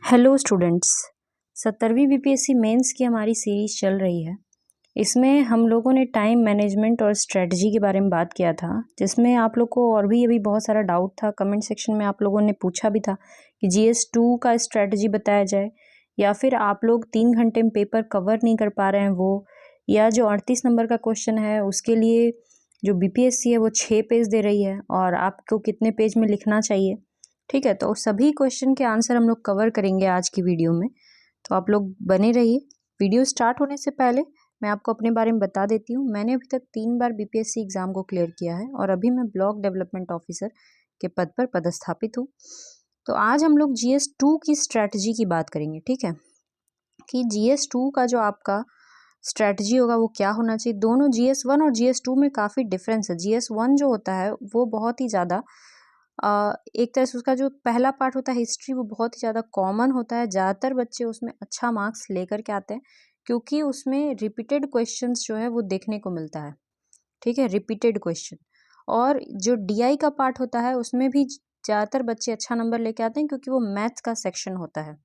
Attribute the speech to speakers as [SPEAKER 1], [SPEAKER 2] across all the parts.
[SPEAKER 1] Hello students. 17वीं BPSC mains की हमारी सीरीज़ चल रही है। इसमें हम लोगों ने टाइम मैनेजमेंट और स्ट्रेटजी के बारे में बात किया था, जिसमें आप लोग को और भी अभी बहुत सारा डाउट था। कमेंट सेक्शन में आप लोगों ने पूछा भी था कि GS2 का स्ट्रेटजी बताया जाए, या फिर आप लोग 3 घंटे में पेपर कवर नहीं कर पा रहे हैं वो, या जो 38 नंबर का क्वेश्चन है उसके लिए जो बीपीएससी है वो 6 पेज दे रही है और आपको कितने पेज में लिखना चाहिए। ठीक है, तो सभी क्वेश्चन के आंसर हम लोग कवर करेंगे आज की वीडियो में, तो आप लोग बने रहिए। वीडियो स्टार्ट होने से पहले मैं आपको अपने बारे में बता देती हूँ। मैंने अभी तक 3 बार बीपीएससी एग्ज़ाम को क्लियर किया है और अभी मैं ब्लॉक डेवलपमेंट ऑफिसर के पद पर पदस्थापित हूँ। तो आज हम लोग GS2 की स्ट्रैटेजी की बात करेंगे। ठीक है, कि GS2 का जो आपका स्ट्रैटेजी होगा वो क्या होना चाहिए। दोनों GS1 और GS2 में काफ़ी डिफरेंस है। GS1 जो होता है वो बहुत ही ज़्यादा एक तरह से उसका जो पहला पार्ट होता है हिस्ट्री, वो बहुत ही ज़्यादा कॉमन होता है। ज़्यादातर बच्चे उसमें अच्छा मार्क्स लेकर के आते हैं क्योंकि उसमें रिपीटेड क्वेश्चंस जो है वो देखने को मिलता है। ठीक है, रिपीटेड क्वेश्चन। और जो DI का पार्ट होता है उसमें भी ज़्यादातर बच्चे अच्छा नंबर लेके आते हैं क्योंकि वो मैथ्स का सेक्शन होता है।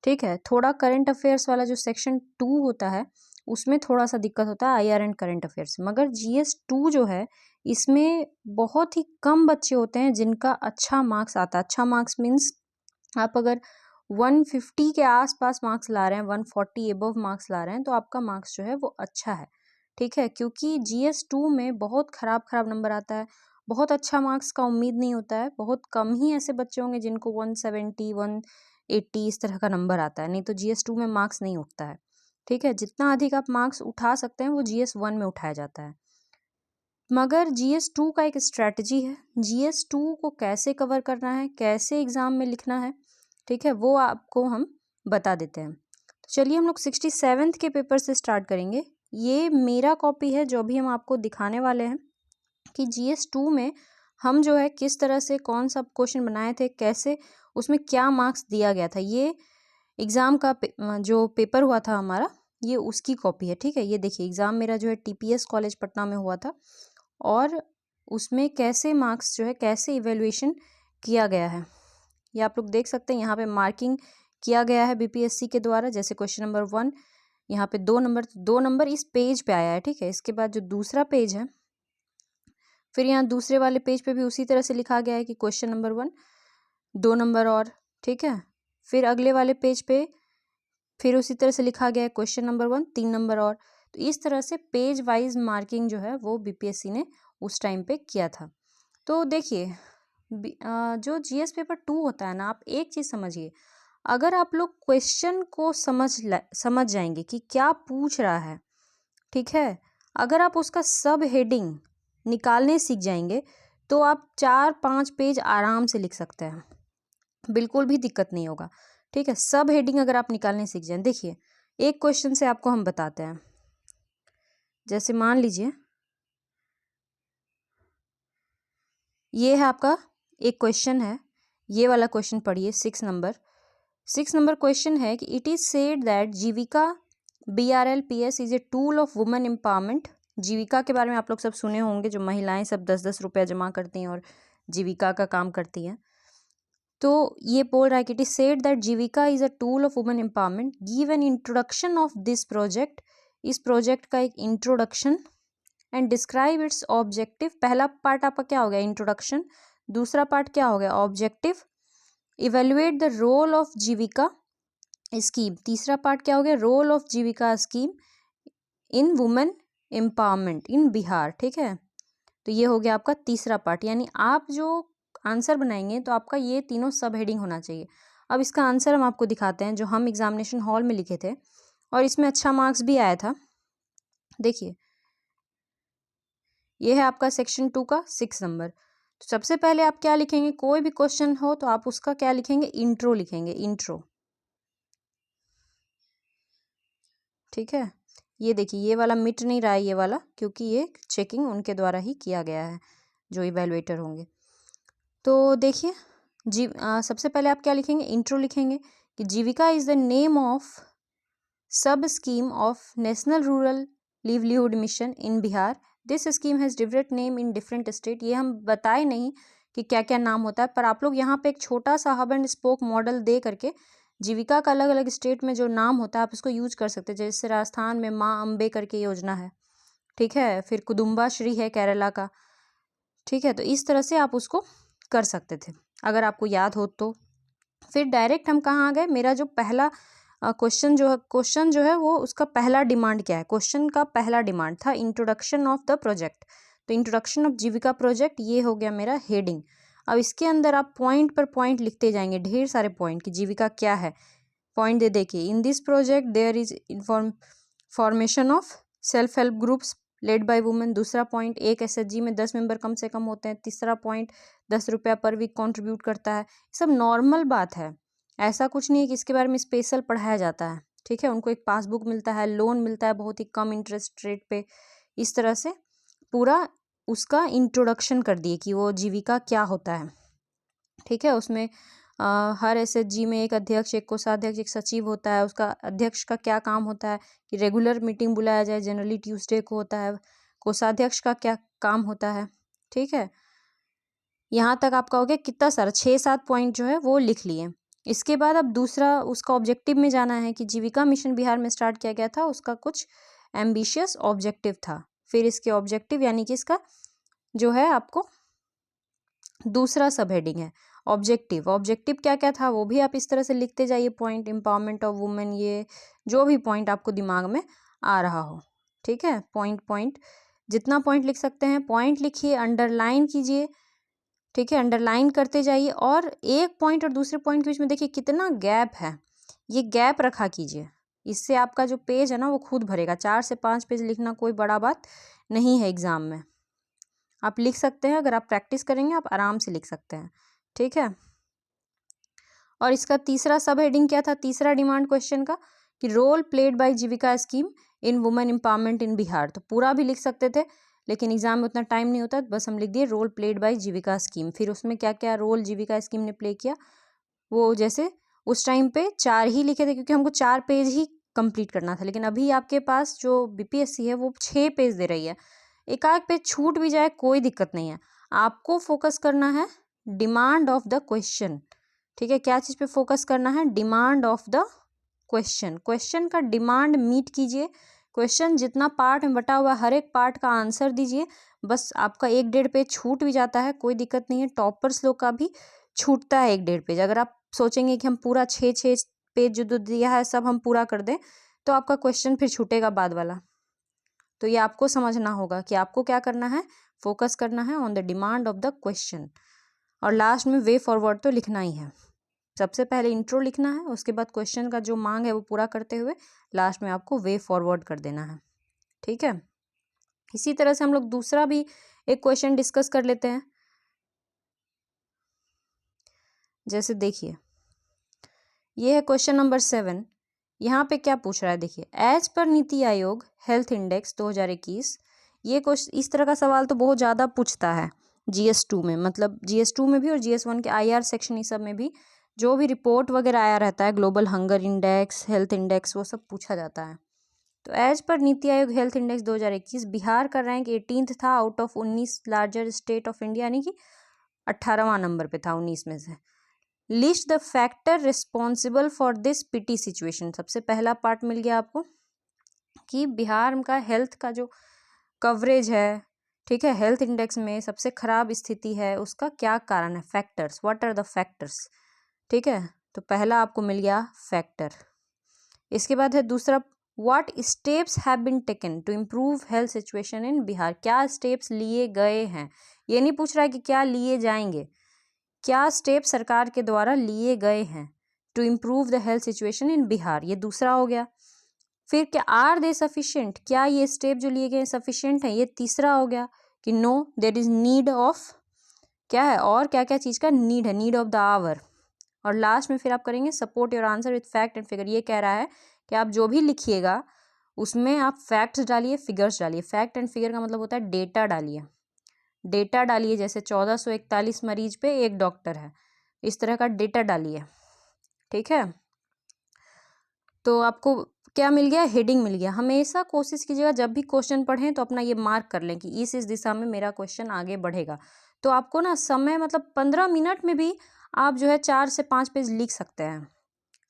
[SPEAKER 1] ठीक है, थोड़ा करंट अफेयर्स वाला जो सेक्शन 2 होता है उसमें थोड़ा सा दिक्कत होता है IR एंड करंट अफेयर्स। मगर GS2 जो है इसमें बहुत ही कम बच्चे होते हैं जिनका अच्छा मार्क्स आता है। अच्छा मार्क्स मीन्स आप अगर 150 के आसपास मार्क्स ला रहे हैं, 140 एबव मार्क्स ला रहे हैं, तो आपका मार्क्स जो है वो अच्छा है। ठीक है, क्योंकि GS2 में बहुत खराब नंबर आता है, बहुत अच्छा मार्क्स का उम्मीद नहीं होता है। बहुत कम ही ऐसे बच्चे होंगे जिनको 170 180 इस तरह का नंबर आता है, नहीं तो GS2 में मार्क्स नहीं उठता है। ठीक है, जितना अधिक आप मार्क्स उठा सकते हैं वो GS1 में उठाया जाता है। मगर GS2 का एक स्ट्रैटेजी है। GS2 को कैसे कवर करना है, कैसे एग्ज़ाम में लिखना है, ठीक है, वो आपको हम बता देते हैं। तो चलिए हम लोग 67th के पेपर से स्टार्ट करेंगे। ये मेरा कॉपी है जो अभी हम आपको दिखाने वाले हैं कि GS2 में हम जो है किस तरह से कौन सा क्वेश्चन बनाए थे, कैसे उसमें क्या मार्क्स दिया गया था। ये एग्ज़ाम का जो पेपर हुआ था हमारा, ये उसकी कॉपी है। ठीक है, ये देखिए एग्ज़ाम मेरा जो है TPS कॉलेज पटना में हुआ था और उसमें कैसे मार्क्स जो है कैसे इवेल्युएशन किया गया है ये आप लोग देख सकते हैं। यहाँ पे मार्किंग किया गया है BPSC के द्वारा। जैसे क्वेश्चन नंबर 1 यहाँ पे 2 नंबर इस पेज पे आया है। ठीक है, इसके बाद जो दूसरा पेज है, फिर यहाँ दूसरे वाले पेज पे भी उसी तरह से लिखा गया है कि क्वेश्चन नंबर 1 2 नंबर और। ठीक है, फिर अगले वाले पेज पे फिर उसी तरह से लिखा गया है क्वेश्चन नंबर 1 3 नंबर और। तो इस तरह से पेज वाइज मार्किंग जो है वो BPSC ने उस टाइम पे किया था। तो देखिए जो GS पेपर 2 होता है ना, आप एक चीज़ समझिए, अगर आप लोग क्वेश्चन को समझ जाएंगे कि क्या पूछ रहा है, ठीक है, अगर आप उसका सब हेडिंग निकालने सीख जाएंगे तो आप 4-5 पेज आराम से लिख सकते हैं, बिल्कुल भी दिक्कत नहीं होगा। ठीक है, सब हेडिंग अगर आप निकालने सीख जाएं। देखिए एक क्वेश्चन से आपको हम बताते हैं। जैसे मान लीजिए ये है आपका एक क्वेश्चन है, ये वाला क्वेश्चन पढ़िए। 6 नंबर क्वेश्चन है कि it is said that Jeevika BRLPS is a tool of women empowerment. Jeevika के बारे में आप लोग सब सुने होंगे, जो महिलाएं सब 10-10 रुपया जमा करती हैं और जीविका का काम करती हैं। तो ये बोल रहा है कि it is said that Jeevika is a tool of women empowerment, give an introduction of this project. इस प्रोजेक्ट का एक introduction and describe it's objective. पहला पार्ट आपका क्या हो गया, इंट्रोडक्शन। दूसरा पार्ट क्या हो गया, objective. Evaluate the role of Jeevika scheme. तीसरा पार्ट क्या हो गया, role of Jeevika scheme in women empowerment in Bihar. ठीक है, तो ये हो गया आपका तीसरा पार्ट। यानी आप जो आंसर बनाएंगे तो आपका ये तीनों सब हेडिंग होना चाहिए। अब इसका आंसर हम आपको दिखाते हैं जो हम एग्जामिनेशन हॉल में लिखे थे और इसमें अच्छा मार्क्स भी आया था। देखिए ये है आपका सेक्शन 2 का 6 नंबर। तो सबसे पहले आप क्या लिखेंगे, कोई भी क्वेश्चन हो तो आप उसका क्या लिखेंगे, इंट्रो लिखेंगे, इंट्रो। ठीक है, ये देखिए ये वाला मिट नहीं रहा है ये वाला, क्योंकि ये चेकिंग उनके द्वारा ही किया गया है जो इवेलुएटर होंगे। तो देखिए सबसे पहले आप क्या लिखेंगे, इंट्रो लिखेंगे कि जीविका इज द नेम ऑफ सब scheme of national rural livelihood mission in Bihar. This scheme has different name in different state. ये हम बताए नहीं कि क्या क्या नाम होता है, पर आप लोग यहाँ पे एक छोटा सा हब एंड स्पोक मॉडल दे करके जीविका का अलग अलग स्टेट में जो नाम होता है आप उसको यूज कर सकते हैं। जैसे राजस्थान में माँ अम्बे करके योजना है, ठीक है, फिर कुदुम्बाश्री है केरला का, ठीक है। तो इस तरह से आप उसको कर सकते थे अगर आपको याद हो तो। फिर डायरेक्ट हम कहाँ आ गए, मेरा जो पहला क्वेश्चन जो है वो उसका पहला डिमांड क्या है, क्वेश्चन का पहला डिमांड था इंट्रोडक्शन ऑफ द प्रोजेक्ट। तो इंट्रोडक्शन ऑफ जीविका प्रोजेक्ट ये हो गया मेरा हेडिंग। अब इसके अंदर आप पॉइंट पर पॉइंट लिखते जाएंगे, ढेर सारे पॉइंट कि जीविका क्या है, पॉइंट दे देखिए। In this project there is formation of self help groups led by women. दूसरा पॉइंट, एक एसएचजी में 10 मेंबर कम से कम होते हैं। तीसरा पॉइंट, 10 रुपया पर वीक कंट्रीब्यूट करता है। सब नॉर्मल बात है, ऐसा कुछ नहीं है कि इसके बारे में स्पेशल पढ़ाया जाता है, ठीक है। उनको एक पासबुक मिलता है, लोन मिलता है बहुत ही कम इंटरेस्ट रेट पे। इस तरह से पूरा उसका इंट्रोडक्शन कर दिए कि वो जीविका क्या होता है, ठीक है। उसमें हर एसएचजी में एक अध्यक्ष, एक कोषाध्यक्ष, एक सचिव होता है। उसका अध्यक्ष का क्या काम होता है कि रेगुलर मीटिंग बुलाया जाए, जनरली ट्यूसडे को होता है। कोषाध्यक्ष का क्या काम होता है, ठीक है। यहाँ तक आपका हो गया कितना सारा, 6-7 पॉइंट जो है वो लिख लिए। इसके बाद अब दूसरा उसका ऑब्जेक्टिव में जाना है कि जीविका मिशन बिहार में स्टार्ट किया गया था, उसका कुछ एम्बिशियस ऑब्जेक्टिव था। फिर इसके ऑब्जेक्टिव यानी कि इसका जो है आपको दूसरा सब हेडिंग है ऑब्जेक्टिव। ऑब्जेक्टिव क्या क्या था वो भी आप इस तरह से लिखते जाइए, पॉइंट, एम्पावरमेंट ऑफ वुमेन, ये जो भी पॉइंट आपको दिमाग में आ रहा हो, ठीक है। पॉइंट पॉइंट जितना पॉइंट लिख सकते हैं पॉइंट लिखिए, अंडरलाइन कीजिए, ठीक है, अंडरलाइन करते जाइए। और एक पॉइंट और दूसरे पॉइंट के बीच में देखिए कितना गैप है, ये गैप रखा कीजिए। इससे आपका जो पेज है ना वो खुद भरेगा। 4 से 5 पेज लिखना कोई बड़ा बात नहीं है एग्जाम में, आप लिख सकते हैं। अगर आप प्रैक्टिस करेंगे आप आराम से लिख सकते हैं, ठीक है। और इसका तीसरा सब हेडिंग क्या था, तीसरा डिमांड क्वेश्चन का, कि role played by Jeevika scheme in women empowerment in Bihar. तो पूरा भी लिख सकते थे लेकिन एग्जाम में उतना टाइम नहीं होता, बस हम लिख दिए role played by Jeevika scheme. फिर उसमें क्या क्या रोल जीविका स्कीम ने प्ले किया, वो जैसे उस टाइम पे 4 ही लिखे थे क्योंकि हमको 4 पेज ही कंप्लीट करना था। लेकिन अभी आपके पास जो बीपीएससी है वो 6 पेज दे रही है। एकाध पेज छूट भी जाए कोई दिक्कत नहीं है, आपको फोकस करना है डिमांड ऑफ द क्वेश्चन, ठीक है। क्या चीज़ पे फोकस करना है, demand of the question. Question का डिमांड मीट कीजिए, क्वेश्चन जितना पार्ट में बटा हुआ हर एक पार्ट का आंसर दीजिए। बस आपका 1-1.5 पेज छूट भी जाता है कोई दिक्कत नहीं है, टॉपर्स लोग का भी छूटता है 1-1.5 पेज। अगर आप सोचेंगे कि हम पूरा 6 पेज जो दिया है सब हम पूरा कर दें तो आपका क्वेश्चन फिर छूटेगा बाद वाला। तो ये आपको समझना होगा कि आपको क्या करना है, फोकस करना है on the demand of the question. और लास्ट में वे फॉरवर्ड तो लिखना ही है। सबसे पहले इंट्रो लिखना है, उसके बाद क्वेश्चन का जो मांग है वो पूरा करते हुए लास्ट में आपको वे फॉरवर्ड कर देना है, ठीक है। इसी तरह से हम लोग दूसरा भी एक क्वेश्चन डिस्कस कर लेते हैं। जैसे देखिए ये है क्वेश्चन नंबर 7। यहाँ पे क्या पूछ रहा है देखिए, as per NITI Aayog health index 2021। ये क्वेश्चन इस तरह का सवाल तो बहुत ज़्यादा पूछता है GS2 में, मतलब GS2 में भी और GS1 के IR सेक्शन इस सब में भी जो भी रिपोर्ट वगैरह आया रहता है, global hunger index, health index, वो सब पूछा जाता है। तो as per NITI Aayog health index 2021 Bihar का रैंक 18th था out of 19 larger state of India, यानी कि 18वां नंबर पे था 19 में से। List the factor responsible for this pity situation. सबसे पहला पार्ट मिल गया आपको कि बिहार का हेल्थ का जो कवरेज है, ठीक है, हेल्थ इंडेक्स में सबसे खराब स्थिति है, उसका क्या कारण है, factors, what are the factors, ठीक है। तो पहला आपको मिल गया फैक्टर। इसके बाद है दूसरा, what steps have been taken to improve health situation in Bihar. क्या स्टेप्स लिए गए हैं, ये नहीं पूछ रहा है कि क्या लिए जाएंगे, क्या स्टेप सरकार के द्वारा लिए गए हैं to improve the health situation in Bihar, ये दूसरा हो गया। फिर क्या आर दे सफिशिएंट, क्या ये स्टेप जो लिए गए सफिशिएंट है, ये तीसरा हो गया कि no there is need of, क्या है और क्या क्या चीज़ का नीड है, नीड ऑफ द आवर। और लास्ट में फिर आप करेंगे support your answer with fact and figure. ये कह रहा है कि आप जो भी लिखिएगा उसमें आप फैक्ट्स डालिए, फिगर्स डालिए। फैक्ट एंड फिगर का मतलब होता है डेटा डालिए, डेटा डालिए। जैसे 1441 मरीज पे एक डॉक्टर है, इस तरह का डेटा डालिए, ठीक है। तो आपको क्या मिल गया, हेडिंग मिल गया। हमेशा कोशिश कीजिएगा जब भी क्वेश्चन पढ़ें तो अपना ये मार्क कर लें कि इस दिशा में मेरा क्वेश्चन आगे बढ़ेगा। तो आपको ना समय मतलब 15 मिनट में भी आप जो है 4 से 5 पेज लिख सकते हैं,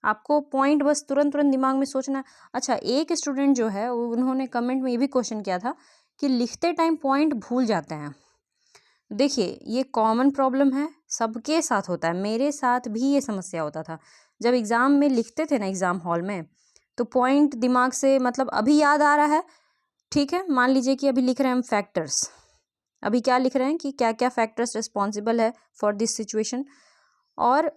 [SPEAKER 1] आपको पॉइंट बस तुरंत तुरंत दिमाग में सोचना। अच्छा, एक स्टूडेंट जो है उन्होंने कमेंट में ये भी क्वेश्चन किया था कि लिखते टाइम पॉइंट भूल जाते हैं। देखिए, ये कॉमन प्रॉब्लम है, सबके साथ होता है, मेरे साथ भी ये समस्या होता था। जब एग्ज़ाम में लिखते थे ना एग्ज़ाम हॉल में, तो पॉइंट दिमाग से मतलब अभी याद आ रहा है, ठीक है, मान लीजिए कि अभी लिख रहे हैं हम फैक्टर्स, अभी क्या लिख रहे हैं कि क्या क्या फैक्टर्स रिस्पॉन्सिबल है फॉर दिस सिचुएशन, और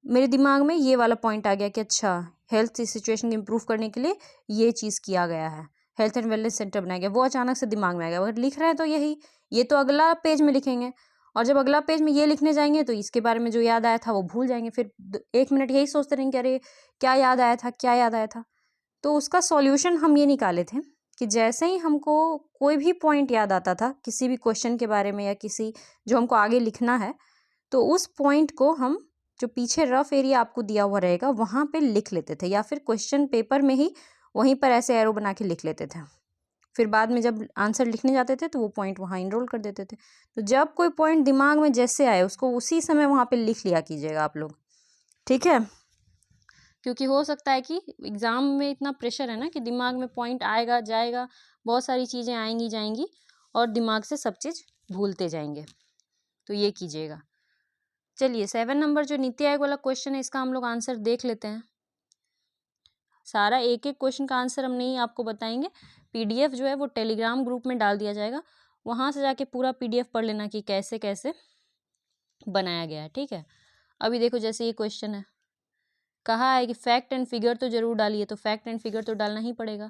[SPEAKER 1] मेरे दिमाग में ये वाला पॉइंट आ गया कि अच्छा, हेल्थ सिचुएशन को इम्प्रूव करने के लिए ये चीज़ किया गया है, हेल्थ एंड वेलनेस सेंटर बनाया गया, वो अचानक से दिमाग में आ गया। अगर लिख रहे हैं तो यही, ये तो अगला पेज में लिखेंगे, और जब अगला पेज में ये लिखने जाएंगे तो इसके बारे में जो याद आया था वो भूल जाएंगे, फिर 1 मिनट यही सोचते रहेंगे अरे क्या याद आया था, क्या याद आया था। तो उसका सॉल्यूशन हम ये निकाले थे कि जैसे ही हमको कोई भी पॉइंट याद आता था किसी भी क्वेश्चन के बारे में या किसी जो हमको आगे लिखना है, तो उस पॉइंट को हम जो पीछे रफ एरिया आपको दिया हुआ रहेगा वहाँ पे लिख लेते थे, या फिर क्वेश्चन पेपर में ही वहीं पर ऐसे एरो बना के लिख लेते थे। फिर बाद में जब आंसर लिखने जाते थे तो वो पॉइंट वहाँ इनरोल कर देते थे। तो जब कोई पॉइंट दिमाग में जैसे आए उसको उसी समय वहाँ पे लिख लिया कीजिएगा आप लोग, ठीक है। क्योंकि हो सकता है कि एग्ज़ाम में इतना प्रेशर है ना कि दिमाग में पॉइंट आएगा जाएगा, बहुत सारी चीज़ें आएंगी जाएंगी और दिमाग से सब चीज़ भूलते जाएंगे, तो ये कीजिएगा। चलिए 7 नंबर जो नीति आयोग वाला क्वेश्चन है इसका हम लोग आंसर देख लेते हैं। सारा एक एक क्वेश्चन का आंसर हम नहीं आपको बताएंगे, पीडीएफ जो है वो टेलीग्राम ग्रुप में डाल दिया जाएगा, वहाँ से जाके पूरा पीडीएफ पढ़ लेना कि कैसे कैसे बनाया गया है, ठीक है। अभी देखो जैसे ये क्वेश्चन है, कहा है कि फैक्ट एंड फिगर तो जरूर डालिए, तो फैक्ट एंड फिगर तो डालना ही पड़ेगा।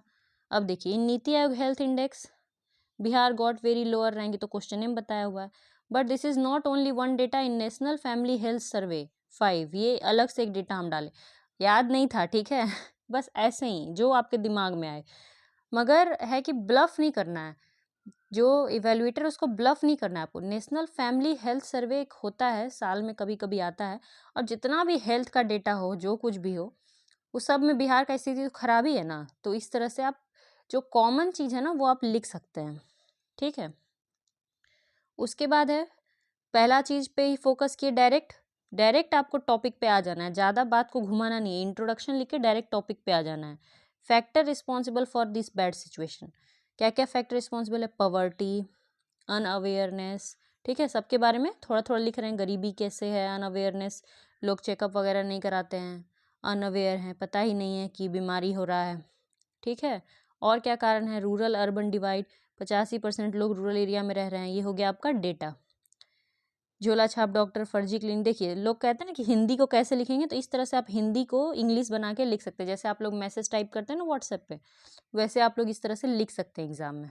[SPEAKER 1] अब देखिए, इन NITI Aayog health index Bihar got very lower rank, तो क्वेश्चन में बताया हुआ है, but this is not only one data in national family health survey 5, ये अलग से एक डेटा हम डाले, याद नहीं था, ठीक है बस ऐसे ही जो आपके दिमाग में आए, मगर है कि ब्लफ नहीं करना है, जो इवेल्युएटर उसको ब्लफ नहीं करना है आपको। नेशनल फैमिली हेल्थ सर्वे एक होता है, साल में कभी कभी आता है, और जितना भी हेल्थ का डेटा हो जो कुछ भी हो उस सब में बिहार का स्थिति तो खराब ही है ना, तो इस तरह से आप जो कॉमन चीज़ है ना वो आप लिख सकते हैं, ठीक है। उसके बाद है, पहला चीज़ पे ही फोकस किए, डायरेक्ट डायरेक्ट आपको टॉपिक पे आ जाना है, ज़्यादा बात को घुमाना नहीं है, इंट्रोडक्शन लिख के डायरेक्ट टॉपिक पे आ जाना है। Factor responsible for this bad situation, क्या क्या फैक्टर रिस्पॉन्सिबल है, पॉवर्टी, अनअवेयरनेस, ठीक है, सबके बारे में थोड़ा थोड़ा लिख रहे हैं, गरीबी कैसे है, अनअवेयरनेस, लोग चेकअप वगैरह नहीं कराते हैं, अनअवेयर हैं, पता ही नहीं है कि बीमारी हो रहा है, ठीक है। और क्या कारण है, रूरल अर्बन डिवाइड, 85% लोग रूरल एरिया में रह रहे हैं, ये हो गया आपका डेटा। झोला छाप डॉक्टर, फर्जी क्लिनिक, देखिए लोग कहते हैं ना कि हिंदी को कैसे लिखेंगे, तो इस तरह से आप हिंदी को इंग्लिश बना के लिख सकते हैं, जैसे आप लोग मैसेज टाइप करते हैं ना व्हाट्सएप पे, वैसे आप लोग इस तरह से लिख सकते हैं एग्जाम में,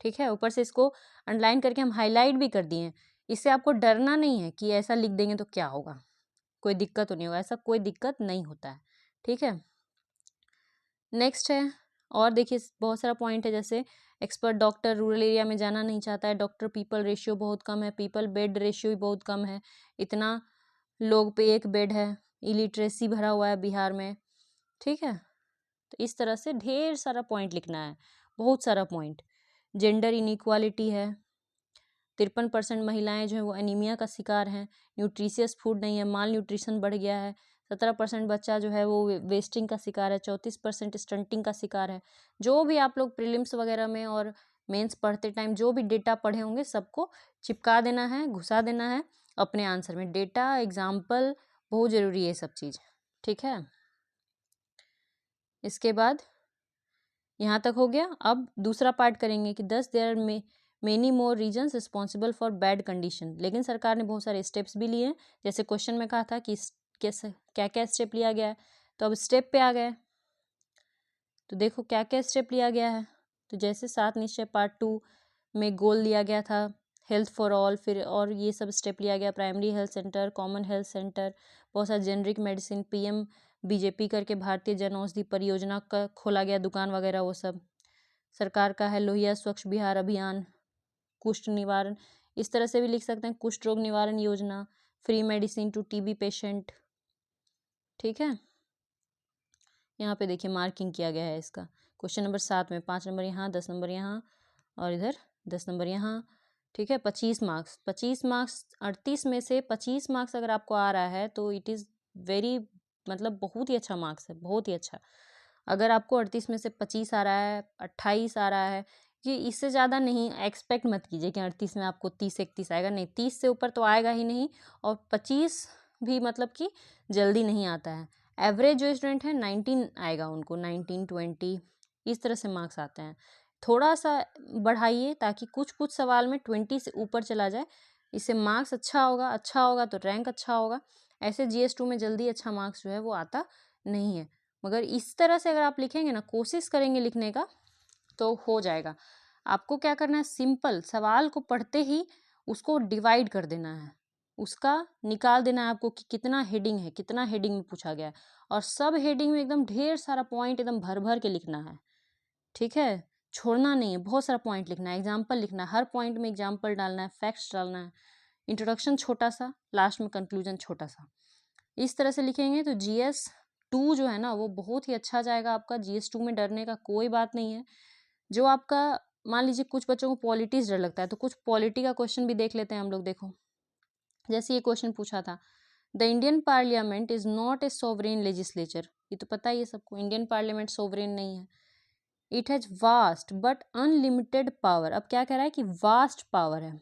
[SPEAKER 1] ठीक है। ऊपर से इसको अंडरलाइन करके हम हाईलाइट भी कर दिए हैं, इससे आपको डरना नहीं है कि ऐसा लिख देंगे तो क्या होगा, कोई दिक्कत तो नहीं होगा, ऐसा कोई दिक्कत नहीं होता है, ठीक है। नेक्स्ट है, और देखिए बहुत सारा पॉइंट है, जैसे एक्सपर्ट डॉक्टर रूरल एरिया में जाना नहीं चाहता है, डॉक्टर पीपल रेशियो बहुत कम है, पीपल बेड रेशियो भी बहुत कम है, इतना लोग पे एक बेड है, इलिटरेसी भरा हुआ है बिहार में, ठीक है। तो इस तरह से ढेर सारा पॉइंट लिखना है, बहुत सारा पॉइंट। जेंडर इनइक्वालिटी है, 53% महिलाएं जो है वो एनीमिया का शिकार हैं, न्यूट्रिशियस फूड नहीं है, माल न्यूट्रिशन बढ़ गया है, 17% बच्चा जो है वो वेस्टिंग का शिकार है, 34% स्टंटिंग का शिकार है। जो भी आप लोग प्रीलिम्स वगैरह में और मेंस पढ़ते टाइम जो भी डेटा पढ़े होंगे सबको चिपका देना है, घुसा देना है अपने आंसर में, डेटा एग्जाम्पल बहुत ज़रूरी है सब चीज़, ठीक है। इसके बाद यहाँ तक हो गया। अब दूसरा पार्ट करेंगे कि 10 देयर में many more reasons responsible for bad condition, लेकिन सरकार ने बहुत सारे स्टेप्स भी लिए हैं, जैसे क्वेश्चन में कहा था कि कैसे क्या क्या स्टेप लिया गया है, तो अब स्टेप पे आ गए, तो देखो क्या क्या स्टेप लिया गया है। तो जैसे 7 निश्चय पार्ट 2 में गोल दिया गया था हेल्थ फॉर ऑल, फिर और ये सब स्टेप लिया गया, primary health centre, common health centre, बहुत सारा जेनरिक मेडिसिन, पीएम बीजेपी करके भारतीय जन औषधि परियोजना का खोला गया दुकान वगैरह, वो सब सरकार का है। लोहिया स्वच्छ बिहार अभियान, कुष्ठ निवारण, इस तरह से भी लिख सकते हैं, कुष्ठ रोग निवारण योजना, free medicine to TB patient, ठीक है। यहाँ पे देखिए मार्किंग किया गया है इसका, क्वेश्चन नंबर 7 में 5 नंबर यहाँ, 10 नंबर यहाँ, और इधर 10 नंबर यहाँ, ठीक है। 25 मार्क्स, 25 मार्क्स 38 में से 25 मार्क्स अगर आपको आ रहा है तो इट इज़ वेरी मतलब बहुत ही अच्छा मार्क्स है, बहुत ही अच्छा। अगर आपको 38 में से 25 आ रहा है, 28 आ रहा है, कि इससे ज़्यादा नहीं एक्सपेक्ट मत कीजिए कि 38 में आपको 30-31 आएगा, नहीं, 30 से ऊपर तो आएगा ही नहीं, और 25 भी मतलब कि जल्दी नहीं आता है। एवरेज जो स्टूडेंट है 19 आएगा, उनको 19, 20 इस तरह से मार्क्स आते हैं। थोड़ा सा बढ़ाइए ताकि कुछ कुछ सवाल में 20 से ऊपर चला जाए, इससे मार्क्स अच्छा होगा तो रैंक अच्छा होगा। ऐसे GS2 में जल्दी अच्छा मार्क्स जो है वो आता नहीं है, मगर इस तरह से अगर आप लिखेंगे ना, कोशिश करेंगे लिखने का, तो हो जाएगा। आपको क्या करना है, सिंपल सवाल को पढ़ते ही उसको डिवाइड कर देना है, उसका निकाल देना है आपको कि कितना हेडिंग है, कितना हेडिंग में पूछा गया है, और सब हेडिंग में एकदम ढेर सारा पॉइंट एकदम भर भर के लिखना है, ठीक है, छोड़ना नहीं है, बहुत सारा पॉइंट लिखना है, एग्जाम्पल लिखना है, हर पॉइंट में एग्जाम्पल डालना है, फैक्ट्स डालना है, इंट्रोडक्शन छोटा सा, लास्ट में कंक्लूजन छोटा सा। इस तरह से लिखेंगे तो GS2 जो है ना वो बहुत ही अच्छा जाएगा आपका। GS2 में डरने का कोई बात नहीं है। जो आपका, मान लीजिए कुछ बच्चों को पॉलिटिक्स डर लगता है, तो कुछ पॉलिटी का क्वेश्चन भी देख लेते हैं हम लोग। देखो, जैसे ये क्वेश्चन पूछा था, the Indian parliament is not a sovereign legislature, ये तो पता ही है सबको, इंडियन पार्लियामेंट सोवरेन नहीं है। It has vast but unlimited power. अब क्या कह रहा है कि वास्ट पावर है,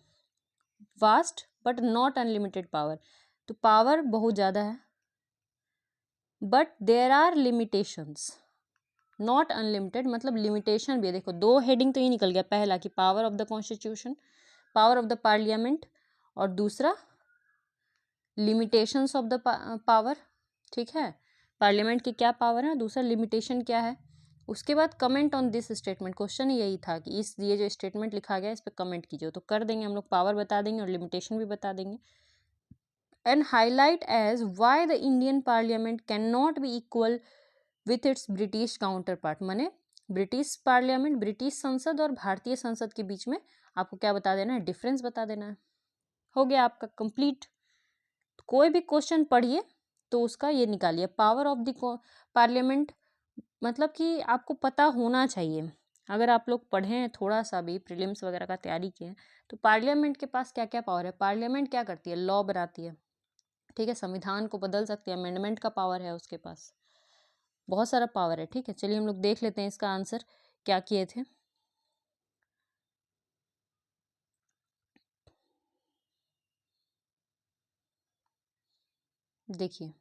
[SPEAKER 1] vast but not unlimited power, तो पावर बहुत ज़्यादा है, but there are limitations, not unlimited मतलब लिमिटेशन भी है। देखो, दो हेडिंग तो ये निकल गया, पहला कि power of the constitution, power of the parliament, और दूसरा लिमिटेशंस ऑफ द पावर, ठीक है, पार्लियामेंट की क्या पावर है, दूसरा लिमिटेशन क्या है। उसके बाद comment on this statement, question यही था कि इस ये जो स्टेटमेंट लिखा गया है इस पर कमेंट कीजिए, तो कर देंगे हम लोग, पावर बता देंगे और लिमिटेशन भी बता देंगे। And highlight as why the Indian parliament can not be equal with its British counterpart, माने ब्रिटिश पार्लियामेंट, ब्रिटिश संसद और भारतीय संसद के बीच में आपको क्या बता देना है, डिफरेंस बता देना है। हो गया आपका कंप्लीट। कोई भी क्वेश्चन पढ़िए तो उसका ये निकालिए, पावर ऑफ द पार्लियामेंट, मतलब कि आपको पता होना चाहिए। अगर आप लोग पढ़े हैं थोड़ा सा भी, प्रीलिम्स वगैरह का तैयारी किए हैं, तो पार्लियामेंट के पास क्या क्या पावर है। पार्लियामेंट क्या करती है, लॉ बनाती है, ठीक है, संविधान को बदल सकती है, अमेंडमेंट का पावर है उसके पास, बहुत सारा पावर है, ठीक है। चलिए हम लोग देख लेते हैं इसका आंसर क्या किए थे। देखिए,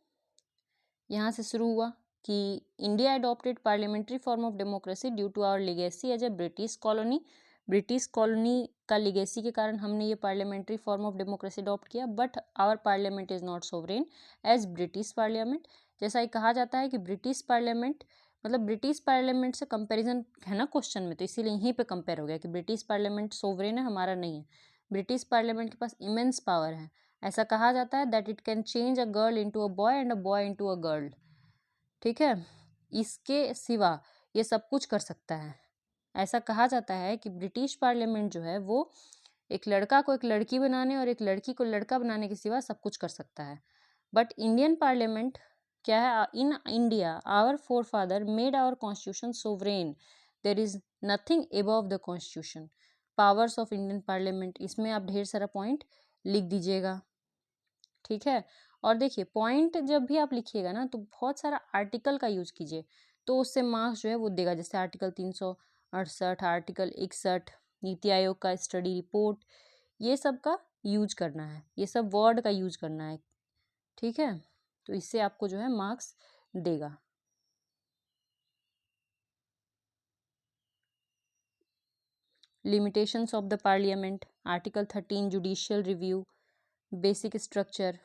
[SPEAKER 1] यहाँ से शुरू हुआ कि India adopted parliamentary form of democracy due to our legacy as a British colony. British colony का लिगेसी के कारण हमने ये parliamentary form of democracy adopt किया, but our parliament is not sovereign as British parliament. जैसा ही कहा जाता है कि ब्रिटिश पार्लियामेंट मतलब ब्रिटिश पार्लियामेंट से कंपैरिजन है ना क्वेश्चन में, तो इसीलिए यहीं पे कंपेयर हो गया कि ब्रिटिश पार्लियामेंट सोवरेन है, हमारा नहीं है। ब्रिटिश पार्लियामेंट के पास इमेंस पावर है। ऐसा कहा जाता है that it can change a girl into a boy and a boy into a girl, ठीक है। इसके सिवा ये सब कुछ कर सकता है। ऐसा कहा जाता है कि ब्रिटिश पार्लियामेंट जो है वो एक लड़का को एक लड़की बनाने और एक लड़की को लड़का बनाने के सिवा सब कुछ कर सकता है। बट इंडियन पार्लियामेंट क्या है, in India our forefather made our constitution sovereign, there is nothing above the constitution. Powers of Indian parliament, इसमें आप ढेर सारा पॉइंट लिख दीजिएगा, ठीक है। और देखिए, पॉइंट जब भी आप लिखिएगा ना तो बहुत सारा आर्टिकल का यूज कीजिए, तो उससे मार्क्स जो है वो देगा। जैसे आर्टिकल 368, आर्टिकल 61, नीति आयोग का स्टडी रिपोर्ट, ये सब का यूज करना है, ये सब वर्ड का यूज करना है, ठीक है। तो इससे आपको जो है मार्क्स देगा। Limitations of the parliament, article 13 judicial review, basic structure,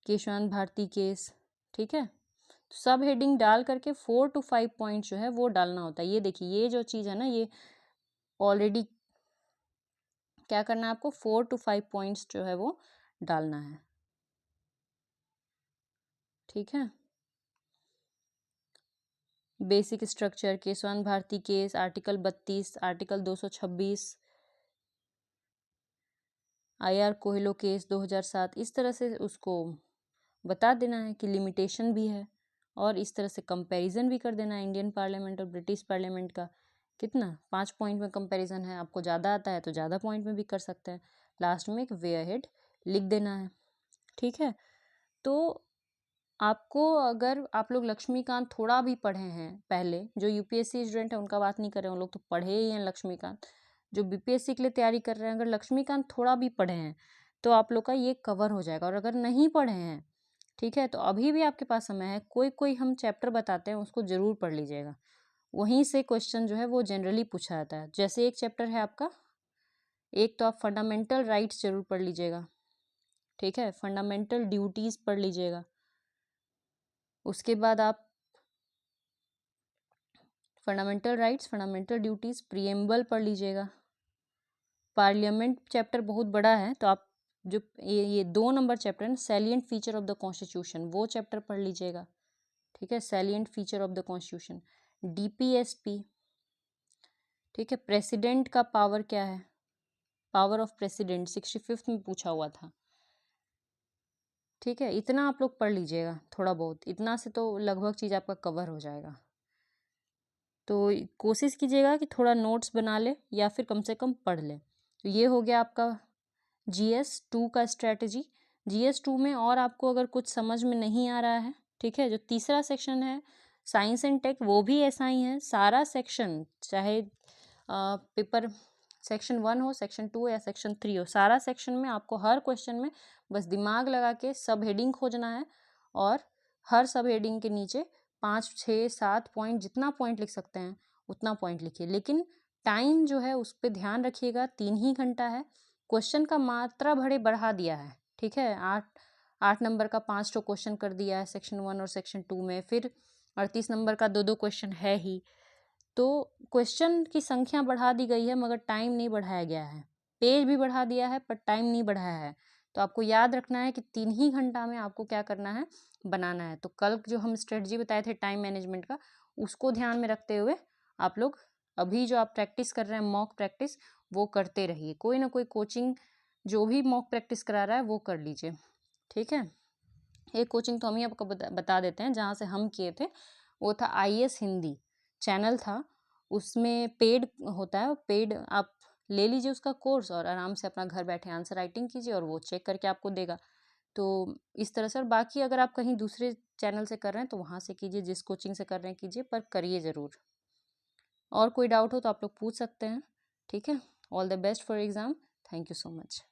[SPEAKER 1] Kesavananda Bharati case, ठीक है। सब हेडिंग डाल करके 4 to 5 पॉइंट जो है वो डालना होता है। ये देखिए, ये जो चीज़ है ना, ये ऑलरेडी क्या करना है आपको, 4 to 5 पॉइंट्स जो है वो डालना है, ठीक है। Basic structure, Kesavananda Bharati case, article 32, article 226, IR Coelho case 2007, इस तरह से उसको बता देना है कि लिमिटेशन भी है, और इस तरह से कंपैरिजन भी कर देना है इंडियन पार्लियामेंट और ब्रिटिश पार्लियामेंट का। कितना, 5 पॉइंट में कंपैरिजन है, आपको ज़्यादा आता है तो ज़्यादा पॉइंट में भी कर सकते हैं। लास्ट में एक वे अहेड लिख देना है, ठीक है। तो आपको अगर आप लोग लक्ष्मीकांत थोड़ा भी पढ़े हैं पहले, जो यूपीएससी स्टूडेंट है उनका बात नहीं कर रहे हैं, उन लोग तो पढ़े ही हैं लक्ष्मीकांत। जो बीपीएससी के लिए तैयारी कर रहे हैं, अगर लक्ष्मीकांत थोड़ा भी पढ़े हैं तो आप लोग का ये कवर हो जाएगा। और अगर नहीं पढ़े हैं, ठीक है, तो अभी भी आपके पास समय है। कोई कोई हम चैप्टर बताते हैं, उसको जरूर पढ़ लीजिएगा। वहीं से क्वेश्चन जो है वो जनरली पूछा जाता है। जैसे एक चैप्टर है आपका, एक तो आप फंडामेंटल राइट्स जरूर पढ़ लीजिएगा, ठीक है, फंडामेंटल ड्यूटीज पढ़ लीजिएगा। उसके बाद आप fundamental rights, fundamental duties, preamble पढ़ लीजिएगा। पार्लियामेंट चैप्टर बहुत बड़ा है, तो आप जो ये 2 नंबर चैप्टर है, salient feature of the constitution, वो चैप्टर पढ़ लीजिएगा, ठीक है, salient feature of the constitution. DPSP, ठीक है, प्रेसिडेंट का पावर क्या है, पावर ऑफ प्रेसिडेंट 65th में पूछा हुआ था, ठीक है। इतना आप लोग पढ़ लीजिएगा, थोड़ा बहुत, इतना से तो लगभग चीज़ आपका कवर हो जाएगा। तो कोशिश कीजिएगा कि थोड़ा नोट्स बना ले या फिर कम से कम पढ़ ले। तो ये हो गया आपका GS2 का स्ट्रेटजी। GS2 में और आपको अगर कुछ समझ में नहीं आ रहा है, ठीक है, जो तीसरा सेक्शन है साइंस एंड टेक, वो भी ऐसा ही है। सारा सेक्शन, चाहे पेपर सेक्शन 1 हो, सेक्शन 2 या सेक्शन 3 हो, सारा सेक्शन में आपको हर क्वेश्चन में बस दिमाग लगा के सब हेडिंग खोजना है और हर सब हेडिंग के नीचे 5, 6, 7 पॉइंट, जितना पॉइंट लिख सकते हैं उतना पॉइंट लिखिए। लेकिन टाइम जो है उस पर ध्यान रखिएगा, 3 ही घंटा है। क्वेश्चन का मात्रा बड़े बढ़ा दिया है, ठीक है, 8 नंबर का 5 तो क्वेश्चन कर दिया है सेक्शन 1 और सेक्शन 2 में, फिर 38 नंबर का 2 क्वेश्चन है ही। तो क्वेश्चन की संख्या बढ़ा दी गई है मगर टाइम नहीं बढ़ाया गया है। पेज भी बढ़ा दिया है पर टाइम नहीं बढ़ाया है। तो आपको याद रखना है कि 3 ही घंटा में आपको क्या करना है, बनाना है। तो कल जो हम स्ट्रेटजी बताए थे टाइम मैनेजमेंट का, उसको ध्यान में रखते हुए आप लोग अभी जो आप प्रैक्टिस कर रहे हैं मॉक प्रैक्टिस, वो करते रहिए। कोई ना कोई कोचिंग जो भी मॉक प्रैक्टिस करा रहा है वो कर लीजिए, ठीक है। एक कोचिंग तो हम ही आपको बता देते हैं जहाँ से हम किए थे, वो था IAS हिंदी चैनल था, उसमें पेड होता है, पेड आप ले लीजिए उसका कोर्स और आराम से अपना घर बैठे आंसर राइटिंग कीजिए और वो चेक करके आपको देगा। तो इस तरह से। और बाकी अगर आप कहीं दूसरे चैनल से कर रहे हैं तो वहाँ से कीजिए, जिस कोचिंग से कर रहे हैं कीजिए, पर करिए ज़रूर। और कोई डाउट हो तो आप लोग पूछ सकते हैं, ठीक है। All the best for exam. Thank you so much.